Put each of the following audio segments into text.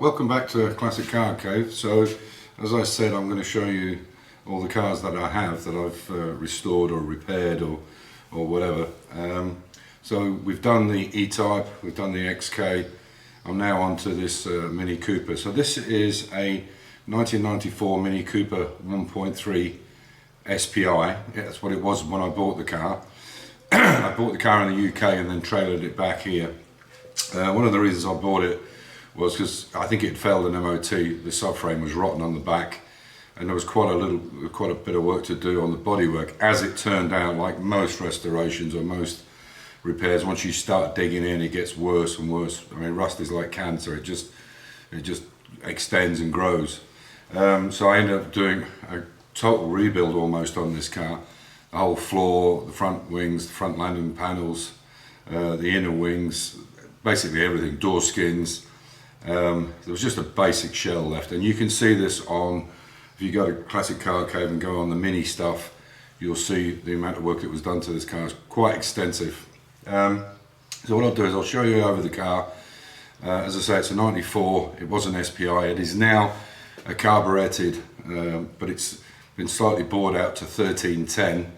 welcome back to Classic Car Cave. So, as I said, I'm going to show you all the cars that I have that I've restored or repaired or whatever. So we've done the E-Type, we've done the XK. I'm now onto this Mini Cooper. So this is a 1994 Mini Cooper 1.3 SPI. Yeah, that's what it was when I bought the car. I bought the car in the UK and then trailered it back here. One of the reasons I bought it was because I think it failed an MOT. The subframe was rotten on the back, and there was quite a bit of work to do on the bodywork. As it turned out, like most restorations or most repairs, once you start digging in, it gets worse and worse. I mean, rust is like cancer; it just extends and grows. So I ended up doing a total rebuild almost on this car. The whole floor, the front wings, the front landing panels, the inner wings, basically everything, door skins. There was just a basic shell left, and you can see this on, if you go to Classic Car Cave and go on the Mini stuff, you'll see the amount of work that was done to this car. It's quite extensive. So what I'll do is I'll show you over the car. As I say, it's a 94, it was an SPI, it is now a carburetted, but it's been slightly bored out to 1310,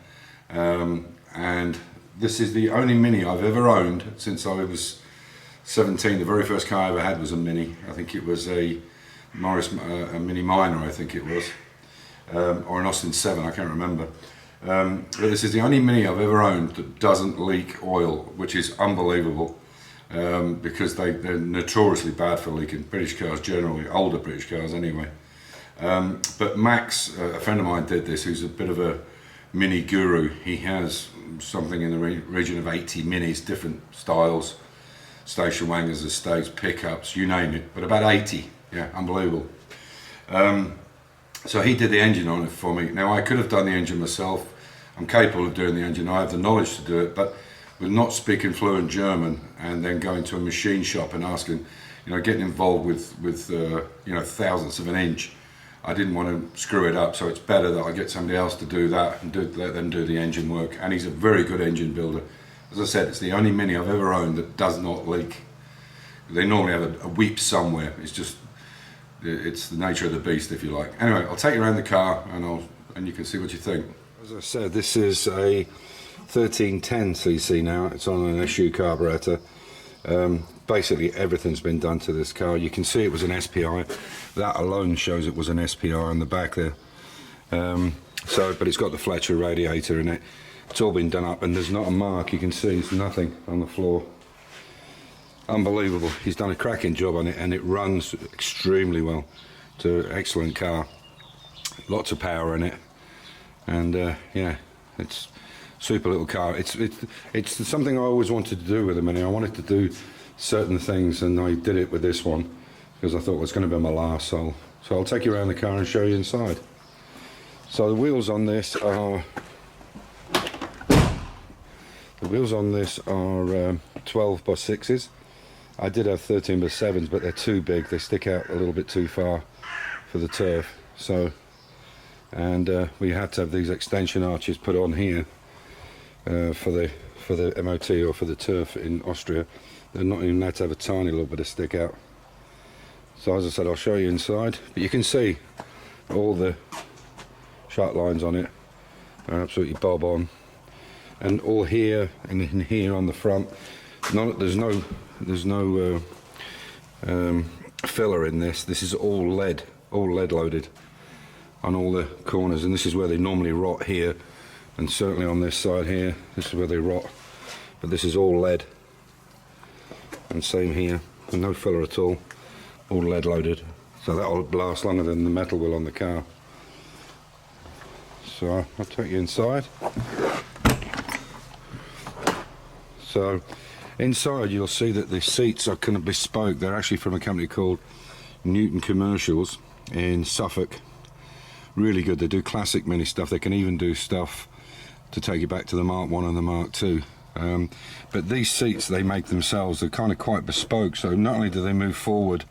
and this is the only Mini I've ever owned since I was 17. The very first car I ever had was a Mini. I think it was a a Mini Minor, I think it was, or an Austin 7, I can't remember. But this is the only Mini I've ever owned that doesn't leak oil, which is unbelievable, because they're notoriously bad for leaking. British cars generally, older British cars anyway. But Max, a friend of mine, did this, who's a bit of a Mini guru. He has something in the region of 80 Minis, different styles. Station wagons, estates, pickups, you name it, but about 80, yeah, unbelievable. So he did the engine on it for me. Now I could have done the engine myself. I'm capable of doing the engine, I have the knowledge to do it, but with not speaking fluent German and then going to a machine shop and asking, getting involved with thousandths of an inch, I didn't want to screw it up, so it's better that I get somebody else to do that and let them do the engine work. And he's a very good engine builder. As I said, it's the only Mini I've ever owned that does not leak. They normally have a weep somewhere. It's the nature of the beast, if you like. Anyway, I'll take you around the car and you can see what you think. As I said, this is a 1310cc now. It's on an SU carburetor. Basically everything's been done to this car. You can see it was an SPI. That alone shows it was an SPI on the back there. But it's got the Fletcher radiator in it. It's all been done up, and there's not a mark. You can see there's nothing on the floor. Unbelievable. He's done a cracking job on it, and it runs extremely well. It's an excellent car. Lots of power in it, and yeah, it's a super little car. It's something I always wanted to do with a Mini. I wanted to do certain things, and I did it with this one because I thought it was going to be my last. So I'll take you around the car and show you inside. So the wheels on this are 12 by 6s. I did have 13 by 7s, but they're too big. They stick out a little bit too far for the turf. So, and we had to have these extension arches put on here for the MOT or for the turf in Austria. They're not even allowed to have a tiny little bit of stick out. So as I said, I'll show you inside, but you can see all the sharp lines on it are absolutely bob on. And all here and in here on the front, there's no filler in this. This is all lead loaded on all the corners, and this is where they normally rot here, and certainly on this side here, this is where they rot. But this is all lead, and same here, and no filler at all lead loaded. So that'll last longer than the metal will on the car. So I'll take you inside. So inside you'll see that the seats are kind of bespoke. They're actually from a company called Newton Commercials in Suffolk. Really good. They do classic Mini stuff. They can even do stuff to take you back to the Mark 1 and the Mark 2. But these seats they make themselves, they're kind of quite bespoke. So not only do they move forward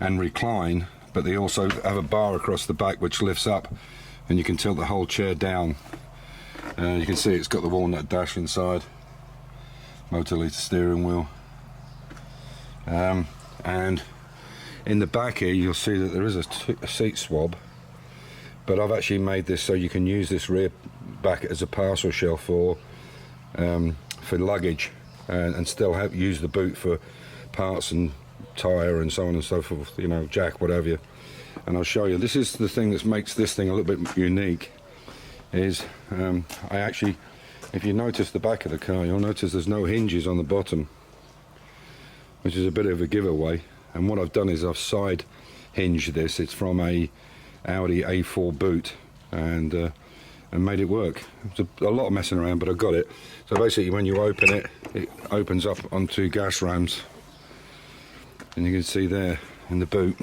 and recline, but they also have a bar across the back which lifts up, and you can tilt the whole chair down. You can see it's got the walnut dash inside. Motor lead steering wheel, and in the back here you'll see that there is a seat swab, but I've actually made this so you can use this rear back as a parcel shelf for luggage, and still use the boot for parts and tyre and so on and so forth, you know, jack, whatever. And I'll show you. This is the thing that makes this thing a little bit unique, is I actually, if you notice the back of the car, you'll notice there's no hinges on the bottom, which is a bit of a giveaway. And what I've done is I've side hinged this. It's from a Audi A4 boot, and made it work. It's a lot of messing around, but I got it. So basically when you open it, it opens up onto gas rams, and you can see there in the boot,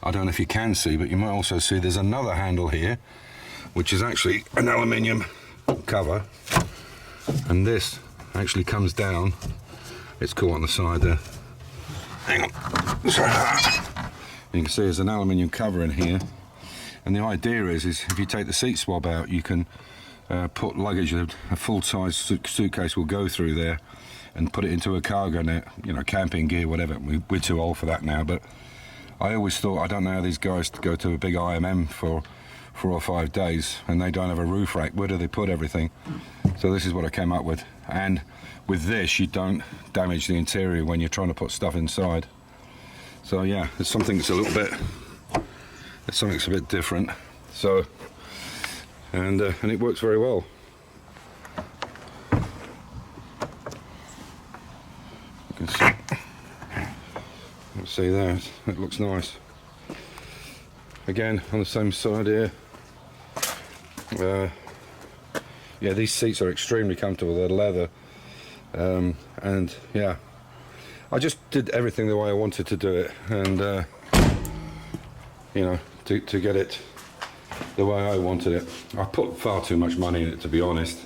I don't know if you can see, but you might also see there's another handle here, which is actually an aluminium cover, and this actually comes down. It's caught on the side there. Hang on. Sorry. You can see there's an aluminium cover in here, and the idea is if you take the seat swab out, you can put luggage. A full-size suitcase will go through there and put it into a cargo net, you know, camping gear, whatever. We're too old for that now, but I always thought, I don't know how these guys go to a big IMM for 4 or 5 days and they don't have a roof rack. Where do they put everything? So this is what I came up with. And with this, you don't damage the interior when you're trying to put stuff inside. So yeah, it's something that's a bit different. So, and it works very well. You can see that, it looks nice. Again, on the same side here, yeah, these seats are extremely comfortable. They're leather, and yeah, I just did everything the way I wanted to do it, and you know, to get it the way I wanted it. I put far too much money in it, to be honest,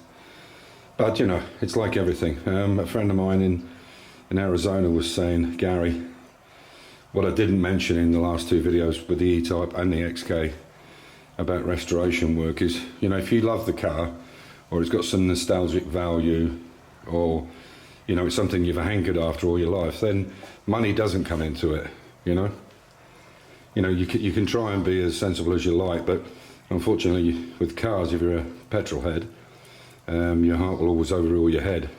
but you know, it's like everything. A friend of mine in Arizona was saying, Gary, what I didn't mention in the last 2 videos with the E-Type and the XK about restoration work is, you know, if you love the car, or it's got some nostalgic value, or, you know, it's something you've hankered after all your life, then money doesn't come into it, you know. You know, you can try and be as sensible as you like, but unfortunately with cars, if you're a petrol head, your heart will always overrule your head.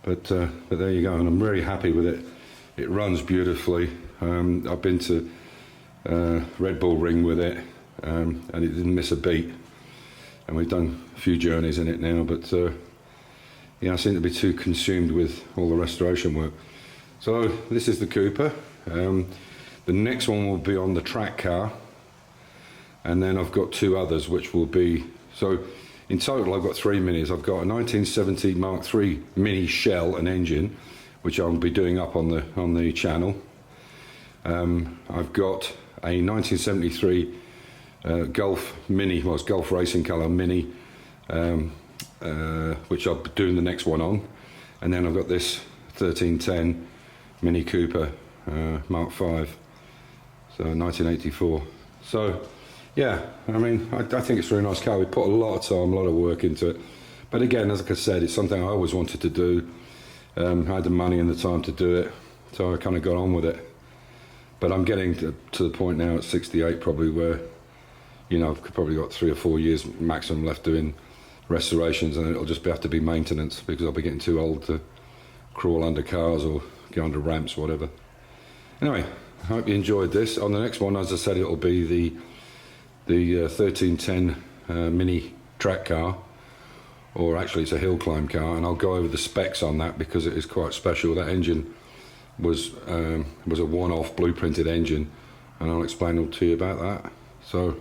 But there you go, and I'm very happy with it. It runs beautifully. I've been to Red Bull Ring with it, and it didn't miss a beat. And we've done a few journeys in it now, but yeah, I seem to be too consumed with all the restoration work. So this is the Cooper. The next one will be on the track car, and then I've got 2 others which will be, so in total I've got 3 minis. I've got a 1970 Mark III mini shell and engine, which I'll be doing up on the channel. I've got a 1973 Golf Mini, well, it's Golf Racing Colour Mini, which I'll be doing the next one on. And then I've got this 1310 Mini Cooper Mark V, so 1984. So yeah, I mean, I think it's a very nice car. We put a lot of time, a lot of work into it. But again, as I said, it's something I always wanted to do. I had the money and the time to do it, so I kind of got on with it. But I'm getting to the point now at 68 probably where, you know, I've probably got 3 or 4 years maximum left doing restorations, and it'll just have to be maintenance because I'll be getting too old to crawl under cars or go under ramps or whatever. Anyway, I hope you enjoyed this. On the next one, as I said, it'll be the 1310 mini track car, or actually it's a hill climb car, and I'll go over the specs on that because it is quite special. That engine was a one-off blueprinted engine, and I'll explain all to you about that. So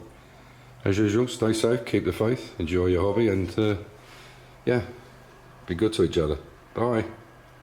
as usual, stay safe, keep the faith, enjoy your hobby, and yeah, be good to each other. Bye.